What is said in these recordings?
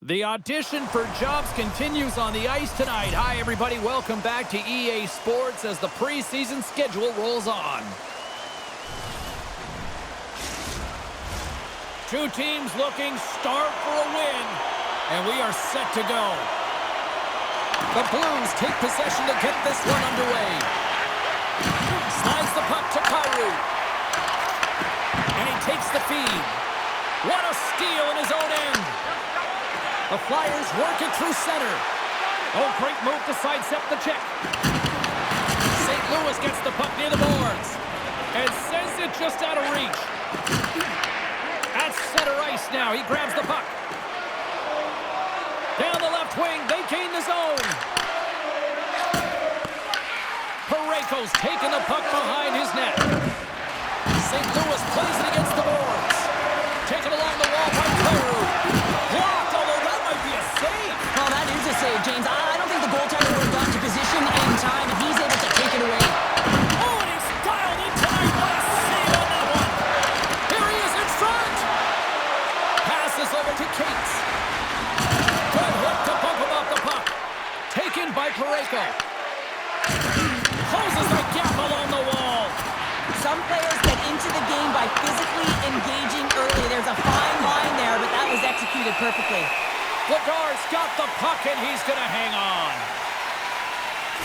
The audition for jobs continues on the ice tonight. Hi, everybody. Welcome back to EA Sports as the preseason schedule rolls on. Two teams looking starved for a win, and we are set to go. The Blues take possession to get this one underway. Slides the puck to Kyrou. And he takes the feed. What a steal in his own end. The Flyers work it through center. Oh, great move to sidestep the check. St. Louis gets the puck near the boards and sends it just out of reach. At center ice now, he grabs the puck. Down the left wing, they gain the zone. Parayko's taking the puck behind his net. St. Louis plays it against the boards. Taken along the wall by Kyrou. Blocked, although that might be a save. Well, that is a save, James. I don't think the goaltender would have gotten to position in time, and he's able to take it away. Oh, and he's dialed in tonight. What a save on that one. Here he is in front. Passes over to Cates. Good hook to bump him off the puck. Taken by Parayko. Closes the gap along the wall. Some players get into the game by physically engaging early. There's a fine line there, but that was executed perfectly. Lagar's got the puck, and he's going to hang on.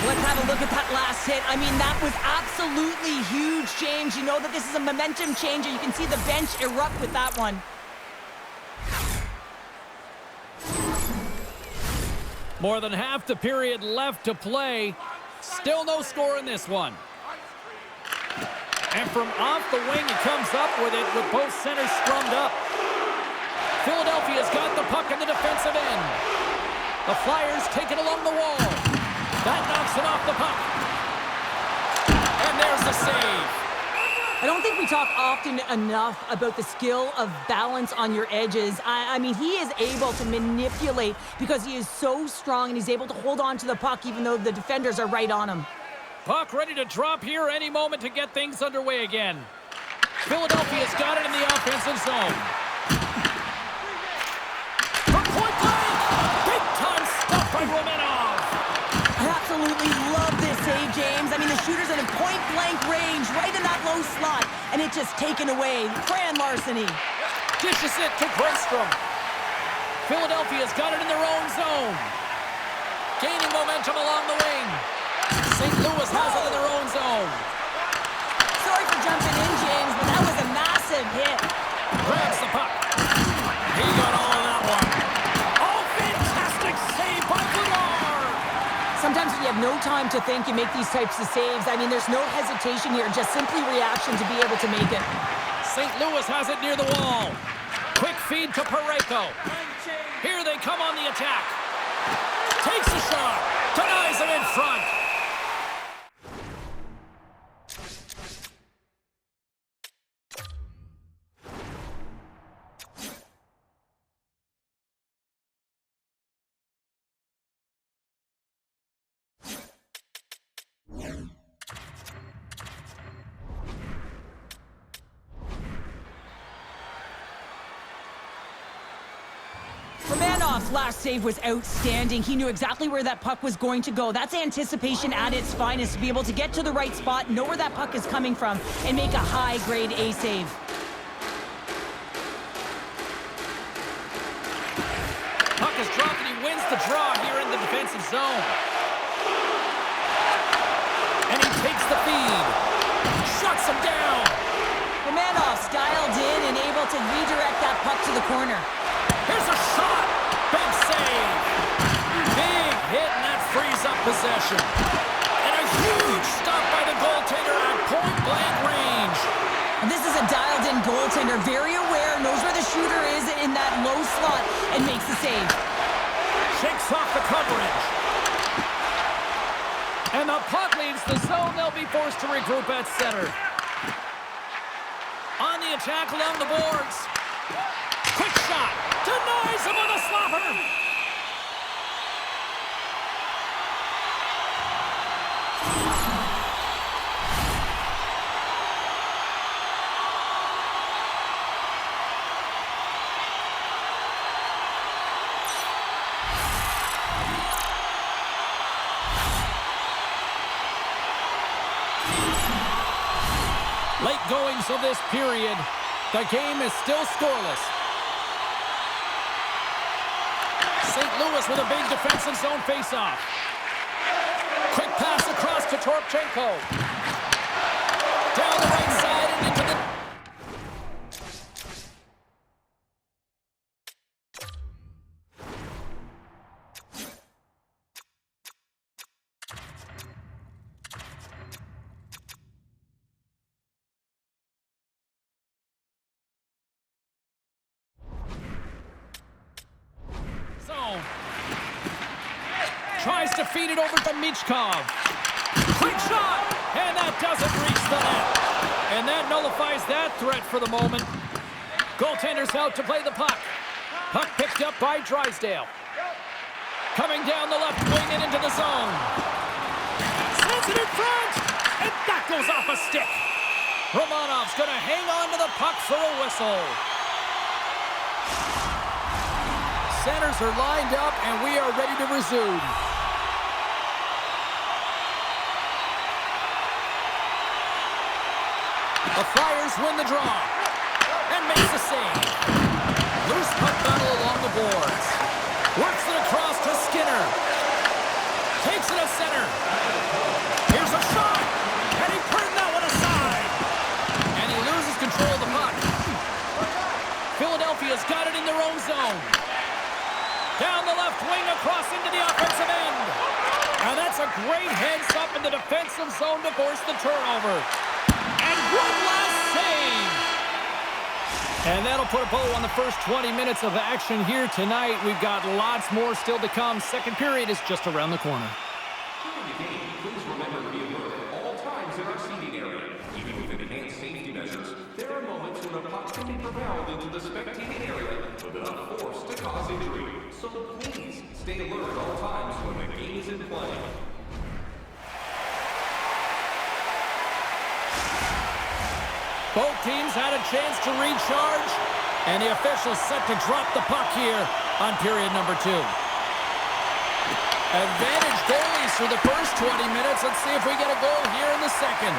Let's have a look at that last hit. I mean, that was absolutely huge, James. You know that this is a momentum changer. You can see the bench erupt with that one. More than half the period left to play. Still no score in this one. And from off the wing, he comes up with it with both centers strummed up. Philadelphia's got the puck in the defensive end. The Flyers take it along the wall. That knocks it off the puck. And there's the save. I don't think we talk often enough about the skill of balance on your edges. I mean, he is able to manipulate because he is so strong and he's able to hold on to the puck even though the defenders are right on him. Puck ready to drop here any moment to get things underway again. Philadelphia's got it in the offensive zone. From point blank! Big time stuff by Romanov. I absolutely love this save, James. I mean, the shooter's in a point-blank range, right in that low slot, and it's just taken away. Grand larceny. Dishes it to Graystrom. Philadelphia's got it in their own zone. Gaining momentum along the wing. St. Louis has it in their own zone. Sorry for jumping in, James, but that was a massive hit. Grabs the puck. He got all of that one. Oh, fantastic save by Lagar. Sometimes when you have no time to think, you make these types of saves. I mean, there's no hesitation here, just simply reaction to be able to make it. St. Louis has it near the wall. Quick feed to Parayko. Here they come on the attack. Takes a shot. Denies it in front. Romanov's last save was outstanding. He knew exactly where that puck was going to go. That's anticipation at its finest, to be able to get to the right spot, know where that puck is coming from, and make a high-grade A save. Puck is dropped and he wins the draw here in the defensive zone. And he takes the feed. Shuts him down. Romanov's dialed in and able to redirect that puck to the corner. Here's a shot. Big save. Big hit, and that frees up possession. And a huge stop by the goaltender at point-blank range. And this is a dialed-in goaltender, very aware, knows where the shooter is in that low slot, and makes the save. Shakes off the coverage. And the puck leaves the zone. They'll be forced to regroup at center. On the attack along the boards. Quick shot. Denies him on the slapper. 2/3 of this period. The game is still scoreless. St. Louis with a big defensive zone faceoff. Quick pass across to Torpchenko. Down the right side and into the... zone. Tries to feed it over to Michkov. Quick shot! And that doesn't reach the net. And that nullifies that threat for the moment. Goaltender's out to play the puck. Puck picked up by Drysdale. Coming down the left wing and into the zone. Sends it in front! And that goes off a stick. Romanov's going to hang on to the puck for a whistle. Centers are lined up, and we are ready to resume. The Flyers win the draw and makes the save. Loose puck battle along the boards. Works it across to Skinner. Takes it to center. Here's a shot, and he turned that one aside. And he loses control of the puck. Philadelphia's got it in their own zone. Down the left wing, across into the offensive end. And that's a great heads-up in the defensive zone to force the turnover. And one last save. And that'll put a bow on the first 20 minutes of action here tonight. We've got lots more still to come. Second period is just around the corner. During the game, please remember to be alert at all times in our seating area. Even with enhanced safety measures, there are moments when a puck can be propelled into the spectating area with enough force to cause injury. So please stay alert at all times when the game is in play. Both teams had a chance to recharge, and the officials set to drop the puck here on period number 2. Advantage goalies for the first 20 minutes. Let's see if we get a goal here in the second.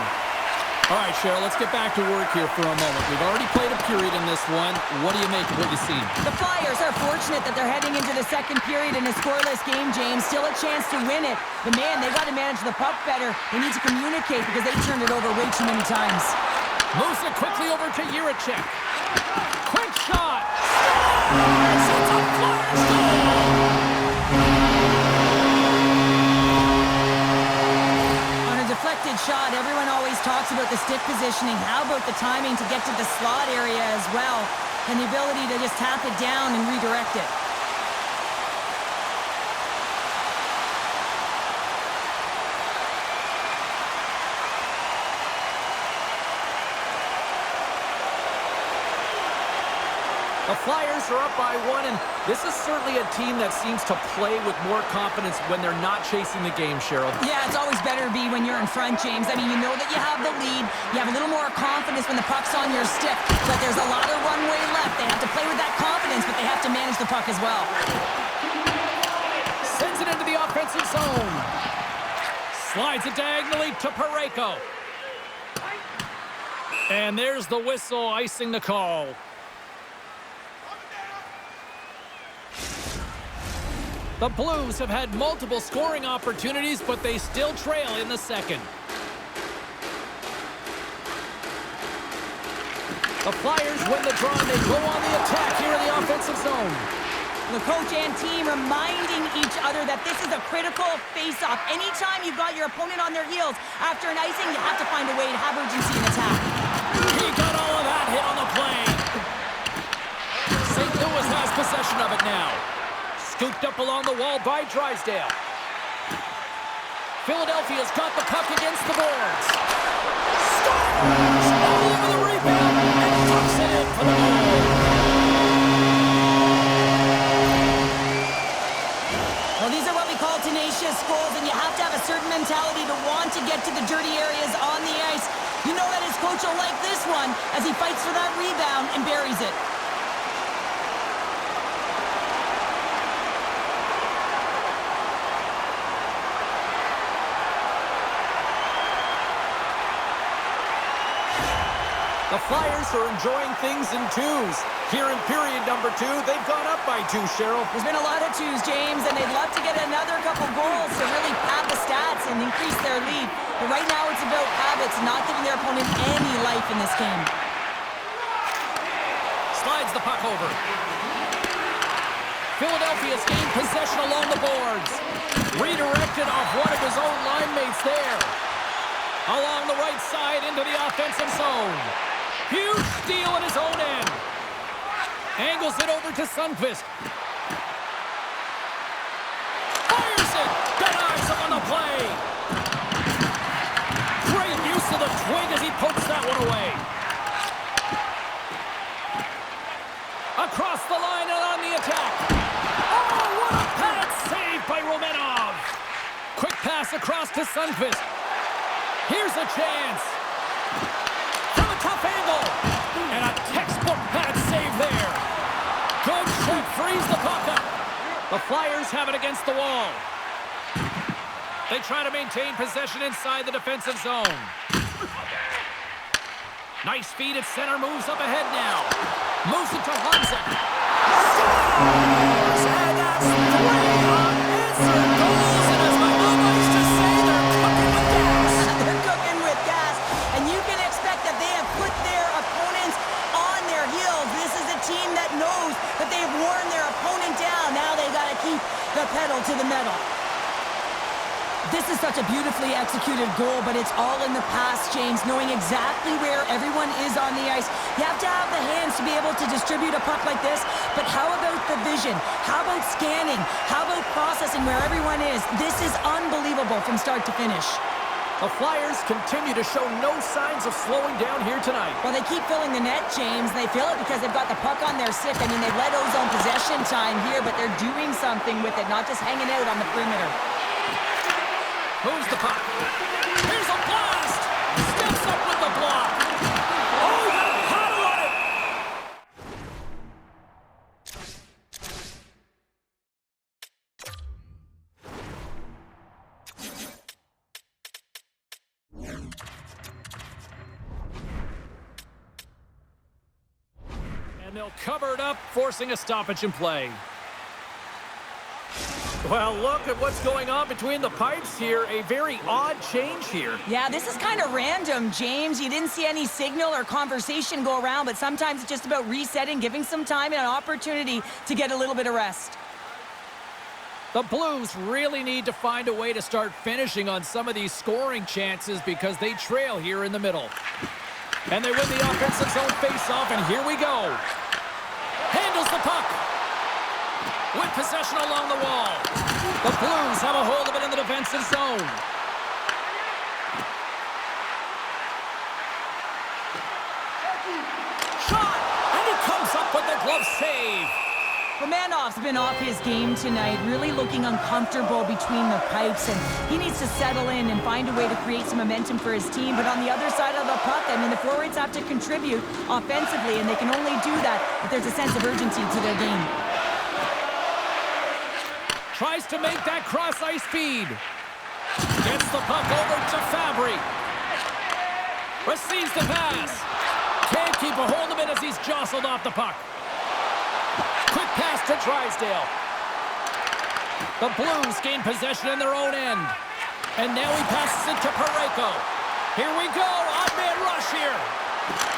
All right, Cheryl, let's get back to work here for a moment. We've already played a period in this one. What do you make of what you see? The Flyers are fortunate that they're heading into the second period in a scoreless game, James. Still a chance to win it. But, man, they've got to manage the puck better. They need to communicate because they've turned it over way too many times. Moves it quickly over to Jiricek. Quick shot. Scores! It's a Flyers goal! On a deflected shot, everyone always talks about the stick positioning. How about the timing to get to the slot area as well? And the ability to just tap it down and redirect it. The Flyers are up by 1, and this is certainly a team that seems to play with more confidence when they're not chasing the game, Cheryl. Yeah, it's always better to be when you're in front, James. I mean, you know that you have the lead. You have a little more confidence when the puck's on your stick, but there's a lot of runway left. They have to play with that confidence, but they have to manage the puck as well. Sends it into the offensive zone. Slides it diagonally to Parayko. And there's the whistle icing the call. The Blues have had multiple scoring opportunities, but they still trail in the second. The Flyers win the draw, and they go on the attack here in the offensive zone. The coach and team reminding each other that this is a critical face-off. Anytime you've got your opponent on their heels after an icing, you have to find a way to have urgency in attack. He got all of that hit on the play. St. Louis has possession of it now. Scooped up along the wall by Drysdale. Philadelphia's got the puck against the boards. Scores! All over the rebound and tucks it in for the goal. Well, these are what we call tenacious goals, and you have to have a certain mentality to want to get to the dirty areas on the ice. You know that his coach will like this one as he fights for that rebound and buries it. The Flyers are enjoying things in twos. Here in period number 2, they've gone up by 2, Cheryl. There's been a lot of twos, James, and they'd love to get another couple goals to really pad the stats and increase their lead. But right now it's about habits, not giving their opponent any life in this game. Slides the puck over. Philadelphia's gained possession along the boards. Redirected off one of his own line mates there. Along the right side into the offensive zone. Huge steal at his own end. Angles it over to Sundqvist. Fires it. Denies him on the play. Great use of the twig as he pokes that one away. Across the line and on the attack. Oh, what a pad save by Romanov. Quick pass across to Sundqvist. Here's a chance. From a tough angle. And a textbook pad save there. Good check, frees the puck up. The Flyers have it against the wall. They try to maintain possession inside the defensive zone. Nice feed at center, moves up ahead now. Moves it to Hansen. Scores! And that's 3 unanswered goals. And as my mom used to say, they're cooking with gas. They're cooking with gas, and you can expect that they have put their opponents on their heels. This is a team that knows that they've worn their opponent down. Now they got to keep the pedal to the metal. This is such a beautifully executed goal, but it's all in the pass, James, knowing exactly where everyone is on the ice. You have to have the hands to be able to distribute a puck like this, but how about the vision? How about scanning? How about processing where everyone is? This is unbelievable from start to finish. The Flyers continue to show no signs of slowing down here tonight. Well, they keep filling the net, James. They fill it because they've got the puck on their stick. I mean, they've let ozone possession time here, but they're doing something with it, not just hanging out on the perimeter. Moves the puck. Here's a blast! Steps up with the block. Oh, he got a paddle on it! And they'll cover it up, forcing a stoppage in play. Well, look at what's going on between the pipes here. A very odd change here. Yeah, this is kind of random, James. You didn't see any signal or conversation go around, but sometimes it's just about resetting, giving some time and an opportunity to get a little bit of rest. The Blues really need to find a way to start finishing on some of these scoring chances because they trail here in the middle. And they win the offensive zone face-off, and here we go. Handles the puck. With possession along the wall. The Blues have a hold of it in the defensive zone. Shot! And he comes up with the glove save. Romanov's been off his game tonight, really looking uncomfortable between the pipes, and he needs to settle in and find a way to create some momentum for his team. But on the other side of the puck, I mean, the forwards have to contribute offensively, and they can only do that if there's a sense of urgency to their game. Tries to make that cross-ice feed. Gets the puck over to Fabry. Receives the pass. Can't keep a hold of it as he's jostled off the puck. Quick pass to Drysdale. The Blues gain possession in their own end. And now he passes it to Parayko. Here we go. Odd man rush here.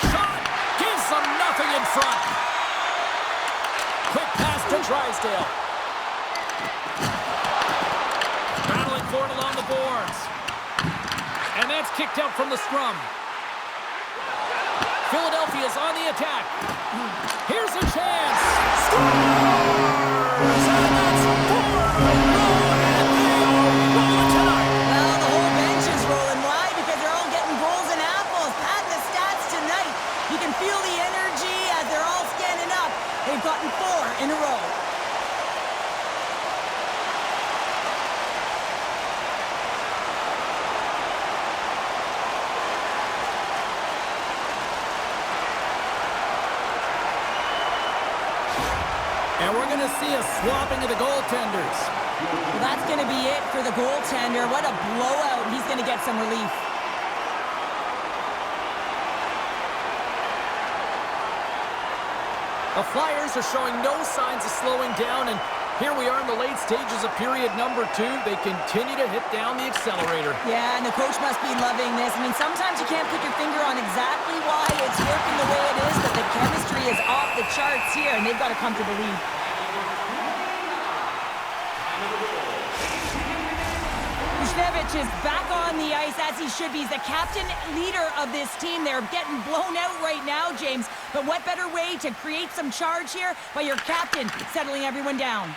Shot. Gives them nothing in front. Quick pass to Drysdale. Battling for it along the boards. And that's kicked out from the scrum. Philadelphia's on the attack. Here's a chance. Scores! And that's 4 in a row, and they are rolling tonight. Well, the whole bench is rolling. Why? Because they're all getting goals and apples. Pat the stats tonight. You can feel the energy as they're all standing up. They've gotten 4 in a row. And we're going to see a swapping of the goaltenders. Well, that's going to be it for the goaltender. What a blowout. He's going to get some relief. The Flyers are showing no signs of slowing down, and here we are in the late stages of period number 2. They continue to hit down the accelerator. Yeah, and the coach must be loving this. I mean, sometimes you can't put your finger on exactly why it's working the way it is, but the chemistry is off the charts here, and they've got a comfortable lead. Buchnevich is back on the ice as he should be. He's the captain leader of this team. They're getting blown out right now, James. But what better way to create some charge here by your captain settling everyone down?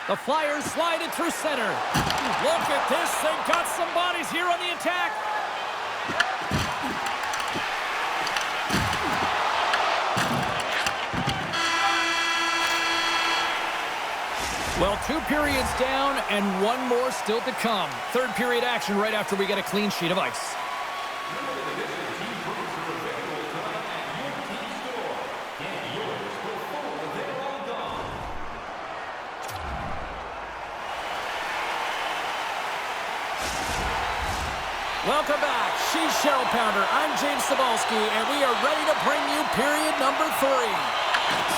The Flyers slide it through center. Look at this. They've got some bodies here on the attack. Well, 2 periods down and 1 more still to come. Third period action right after we get a clean sheet of ice. Welcome back. She's Cheryl Pounder. I'm James Cebulski, and we are ready to bring you period number 3.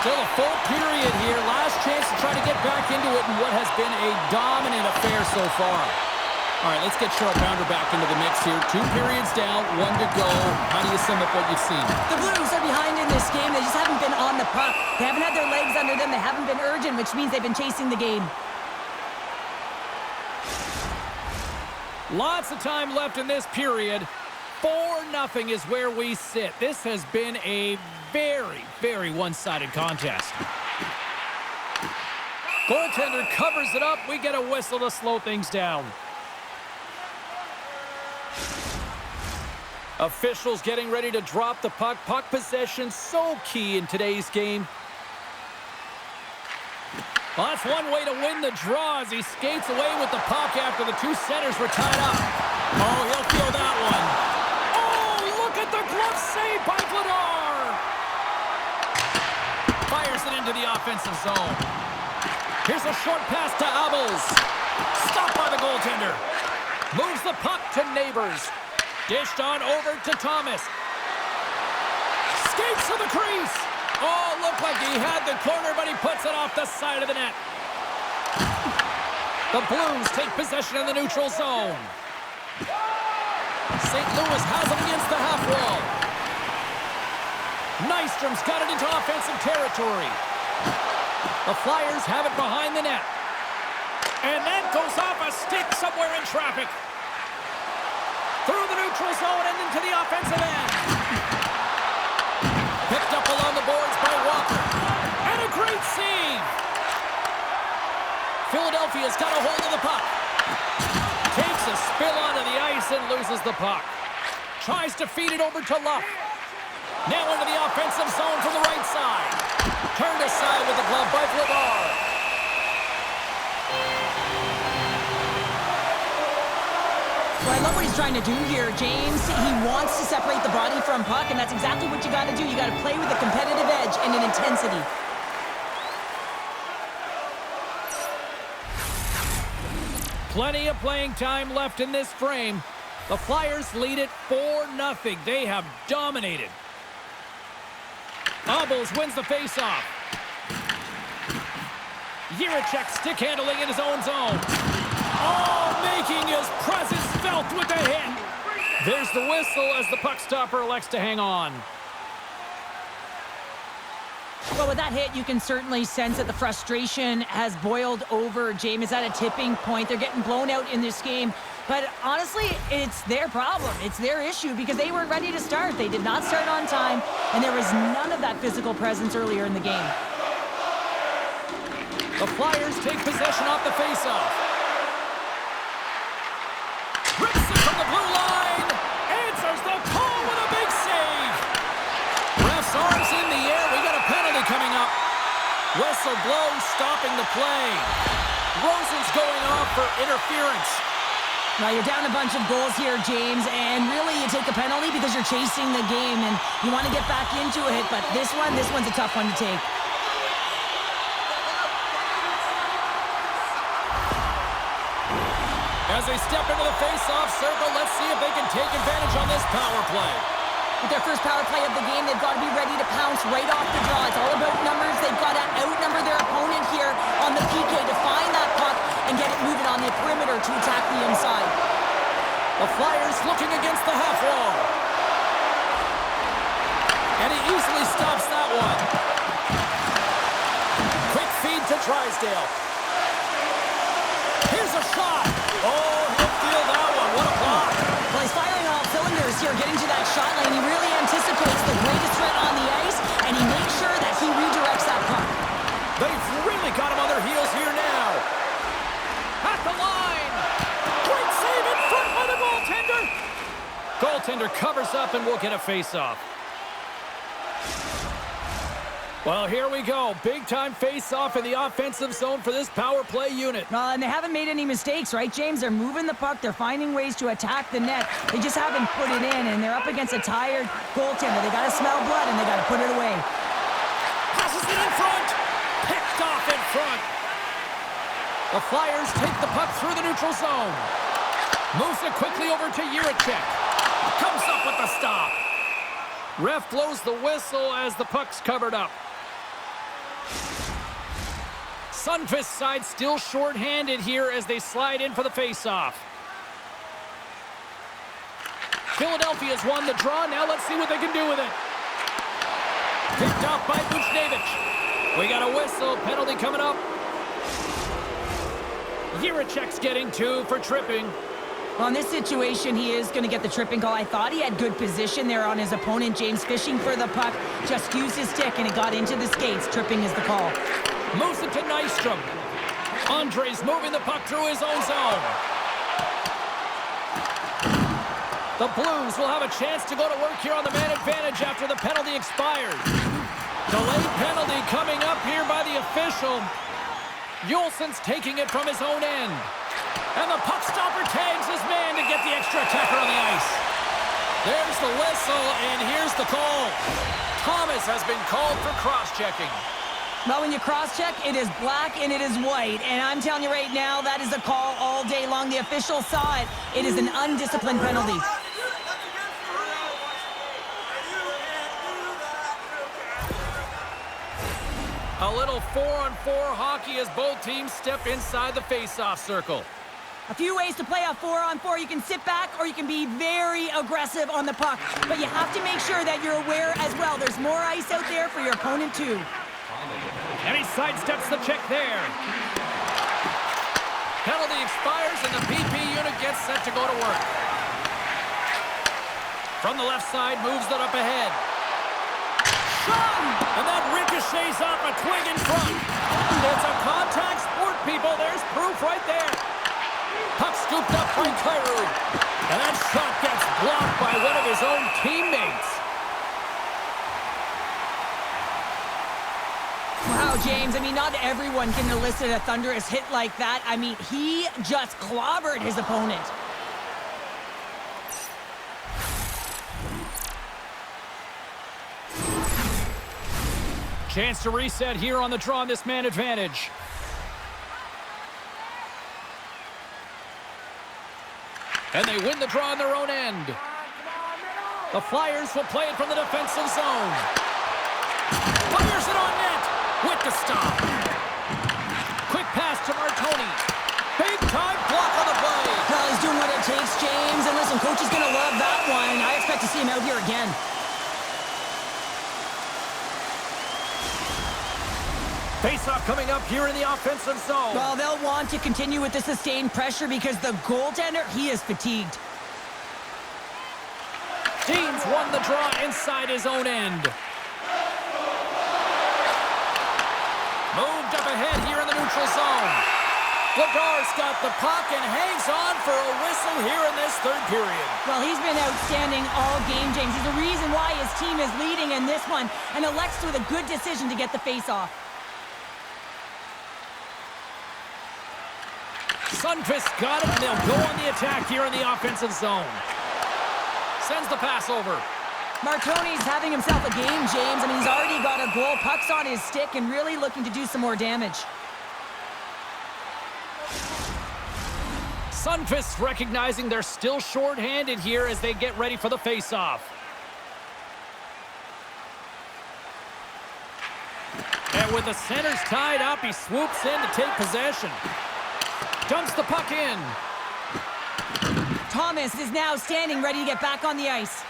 Still a full period here. Last chance to try to get back into it in what has been a dominant affair so far. All right, let's get Cheryl Pounder back into the mix here. 2 periods down, 1 to go. How do you sum up what you've seen? The Blues are behind in this game. They just haven't been on the puck. They haven't had their legs under them. They haven't been urgent, which means they've been chasing the game. Lots of time left in this period. 4-0 is where we sit. This has been a very, very one-sided contest. Goaltender covers it up. We get a whistle to slow things down. Officials getting ready to drop the puck. Puck possession so key in today's game. Well, that's one way to win the draw as he skates away with the puck after the 2 centers were tied up. Oh, he'll feel that one. Oh, look at the glove save by Vladar. Fires it into the offensive zone. Here's a short pass to Abels. Stopped by the goaltender. Moves the puck to Neighbors. Dished on over to Thomas. Skates to the crease. Oh, looked like he had the corner, but he puts it off the side of the net. The Blues take possession in the neutral zone. St. Louis has him against the half wall. Nystrom's got it into offensive territory. The Flyers have it behind the net. And that goes off a stick somewhere in traffic. Through the neutral zone and into the offensive end. Picked up along the boards by Walker. And a great save. Philadelphia's got a hold of the puck. Takes a spill onto the ice and loses the puck. Tries to feed it over to Luff. Now into the offensive zone from the right side. Turned aside with the glove by Vladar. Well, I love what he's trying to do here, James. He wants to separate the body from puck, and that's exactly what you got to do. You got to play with a competitive edge and an intensity. Plenty of playing time left in this frame. The Flyers lead it 4-0. They have dominated. Abels wins the faceoff. Jiricek stick handling in his own zone. Oh, making his presence felt with the hit. There's the whistle as the puck stopper elects to hang on. Well, with that hit, you can certainly sense that the frustration has boiled over. James is at a tipping point. They're getting blown out in this game. But honestly, it's their problem. It's their issue because they weren't ready to start. They did not start on time, and there was none of that physical presence earlier in the game. The Flyers take possession off the faceoff. Rips it from the blue line. Answers the call with a big save. Ref's arms in the air. We got a penalty coming up. Whistle blows, stopping the play. Rosen's going off for interference. Now, you're down a bunch of goals here, James, and really you take a penalty because you're chasing the game and you want to get back into it, but this one's a tough one to take. As they step into the face-off circle, let's see if they can take advantage on this power play. With their first power play of the game, they've got to be ready to pounce right off the draw. It's all about numbers. They've got to outnumber their opponent here on the PK to find that puck and get it moving on the perimeter to attack the inside. The Flyers looking against the half wall. And he easily stops that one. Quick feed to Drysdale. Here's a shot. Oh, he'll feel that one. What a block. Well, he's firing all cylinders here, getting to that shot lane. He really anticipates the greatest threat on the ice, and he makes sure that he redirects that puck. They've really got him on their heels here now. At the line. Great save in front by the goaltender. Goaltender covers up and will get a face-off. Well, here we go. Big-time face-off in the offensive zone for this power play unit. And they haven't made any mistakes, right, James? They're moving the puck. They're finding ways to attack the net. They just haven't put it in, and they're up against a tired goaltender. They got to smell blood, and they got to put it away. Passes it in front. Picked off in front. The Flyers take the puck through the neutral zone. Moves it quickly over to Jiricek. Comes up with the stop. Ref blows the whistle as the puck's covered up. Sundqvist's side still short-handed here as they slide in for the face-off. Philadelphia's won the draw. Now let's see what they can do with it. Picked off by Buchnevich. We got a whistle. Penalty coming up. Jiricek's getting 2 for tripping. Well, in this situation, he is going to get the tripping call. I thought he had good position there on his opponent. James fishing for the puck. Just used his stick, and it got into the skates. Tripping is the call. Moves it to Nystrom. Andre's moving the puck through his own zone. The Blues will have a chance to go to work here on the man advantage after the penalty expires. Delayed penalty coming up here by the official. Yolson's taking it from his own end. And the puck stopper tags his man to get the extra attacker on the ice. There's the whistle, and here's the call. Thomas has been called for cross-checking. Well, when you cross-check, it is black and it is white. And I'm telling you right now, that is a call all day long. The official saw it. It is an undisciplined penalty. A little 4-on-4 hockey as both teams step inside the face-off circle. A few ways to play a 4-on-4. You can sit back or you can be very aggressive on the puck. But you have to make sure that you're aware as well. There's more ice out there for your opponent too. And he sidesteps the check there. Penalty expires and the PP unit gets set to go to work. From the left side, moves it up ahead. Shot! And that ricochets off a twig in front. It's a contact sport, people. There's proof right there. Puck scooped up by Kyrou. And that shot gets blocked by one of his own teammates. Wow, James, I mean, not everyone can elicit a thunderous hit like that. I mean, he just clobbered his opponent. Chance to reset here on the draw on this man advantage. And they win the draw on their own end. The Flyers will play it from the defensive zone. Fires it on net with the stop. Quick pass to Martoni. Big time block on the play. Well, he's doing what it takes, James. And listen, coach is going to love that one. I expect to see him out here again. Face-off coming up here in the offensive zone. Well, they'll want to continue with the sustained pressure because the goaltender, he is fatigued. Dean's won the draw inside his own end. Moved up ahead here in the neutral zone. Vladar's got the puck and hangs on for a whistle here in this third period. Well, he's been outstanding all game, James. He's the reason why his team is leading in this one and elects with a good decision to get the face-off. Sundqvist got it, and they'll go on the attack here in the offensive zone. Sends the pass over. Martoni's having himself a game, James. I mean, he's already got a goal. Puck's on his stick and really looking to do some more damage. Sundqvist recognizing they're still short-handed here as they get ready for the face-off. with the centers tied up, he swoops in to take possession. Dumps the puck in. Thomas is now standing ready to get back on the ice.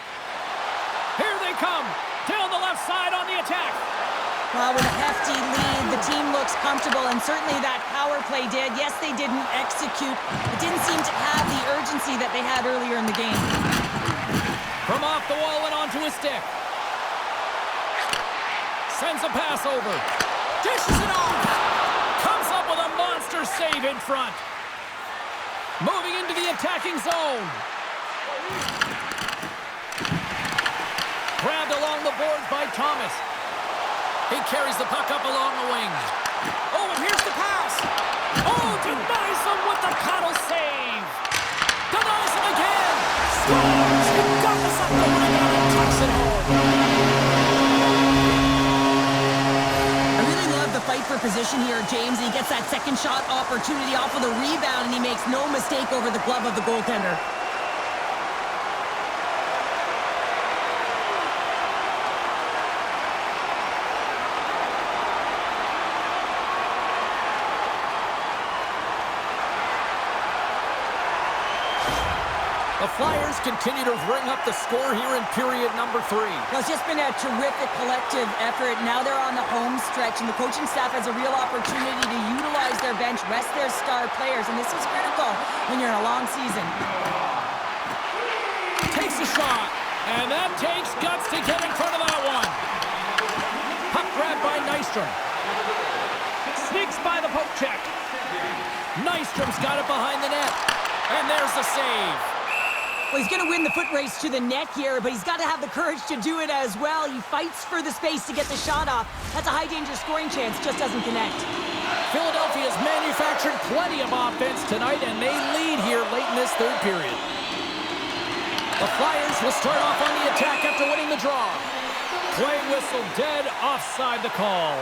Here they come. Down the left side on the attack. Well, with a hefty lead, the team looks comfortable, and certainly that power play did. Yes, they didn't execute. It didn't seem to have the urgency that they had earlier in the game. From off the wall and onto his stick. Sends a pass over. Dishes it off. Comes up with a monster save in front. Moving into the attacking zone. Grabbed along the boards by Thomas. He carries the puck up along the wing. Oh, and here's the pass. Oh, denies him with the paddle save. Denies him again. Scores. He got this up the ring and tucks it home. I really love the fight for position here, James. He gets that second shot opportunity off of the rebound, and he makes no mistake over the glove of the goaltender. The Flyers continue to ring up the score here in period number 3. Well, it's just been a terrific collective effort. Now they're on the home stretch, and the coaching staff has a real opportunity to utilize their bench, rest their star players, and this is critical when you're in a long season. Takes a shot, and that takes guts to get in front of that one. Puck grabbed by Nystrom. Sneaks by the poke check. Nystrom's got it behind the net, and there's the save. Well, he's going to win the foot race to the net here, but he's got to have the courage to do it as well. He fights for the space to get the shot off. That's a high-danger scoring chance, just doesn't connect. Philadelphia's manufactured plenty of offense tonight, and they lead here late in this third period. The Flyers will start off on the attack after winning the draw. Play whistle dead, offside the call.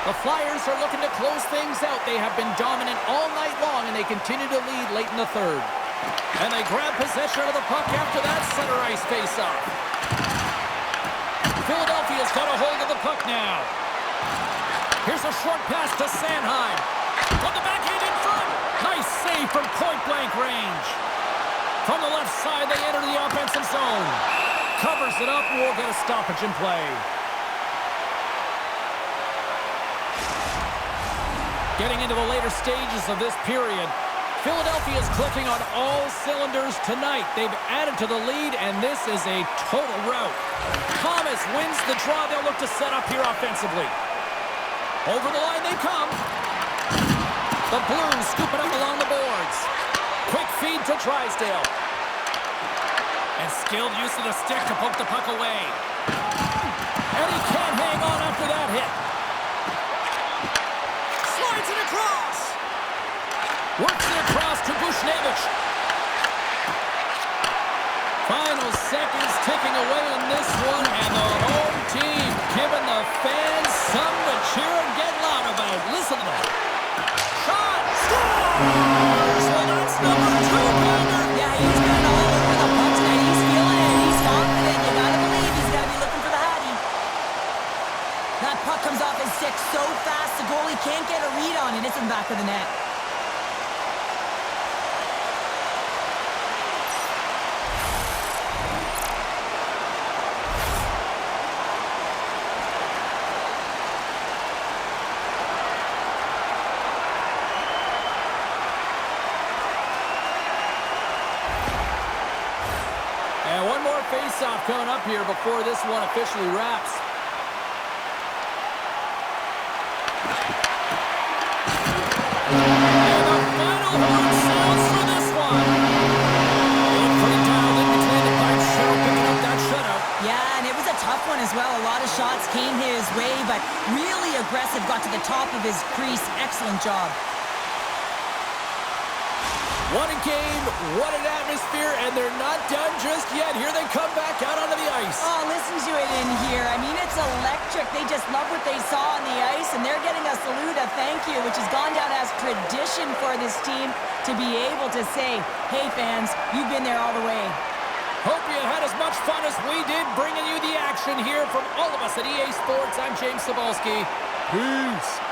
The Flyers are looking to close things out. They have been dominant all night long, and they continue to lead late in the third. And they grab possession of the puck after that center ice face-off. Philadelphia's got a hold of the puck now. Here's a short pass to Sanheim. On the backhand in front. Nice save from point-blank range. From the left side, they enter the offensive zone. Covers it up, and we'll get a stoppage in play. Getting into the later stages of this period, Philadelphia is clicking on all cylinders tonight. They've added to the lead, and this is a total rout. Thomas wins the draw. They'll look to set up here offensively. Over the line they come. The Blues scoop it up along the boards. Quick feed to Drysdale. And skilled use of the stick to poke the puck away. And he can't hang on after that hit. Slides it across. Works it across to Bushnevich. Final seconds ticking away in this one, and the home team giving the fans something to cheer and get loud about. Listen to that. Shot! Scores! Well, that's number 2, Palmer. Yeah, he's been all over the puck tonight. He's feeling it. He's confident. You gotta believe he's gotta be looking for the Hattie. That puck comes off his stick so fast, the goalie can't get a read on it. It's in the back of the net. And one more face-off coming up here before this one officially wraps. And the final horn sounds for this one. Being pretty dialed in between the pipes, Cheryl picking up that shutout. Yeah, and it was a tough one as well. A lot of shots came his way, but really aggressive, got to the top of his crease. Excellent job. What a game, what an atmosphere, and they're not done just yet. Here they come back out onto the ice. Oh, listen to it in here. I mean, it's electric. They just love what they saw on the ice, and they're getting a salute, a thank you, which has gone down as tradition for this team to be able to say, hey, fans, you've been there all the way. Hope you you had as much fun as we did bringing you the action here from all of us at EA Sports. I'm James Cebulski. Peace.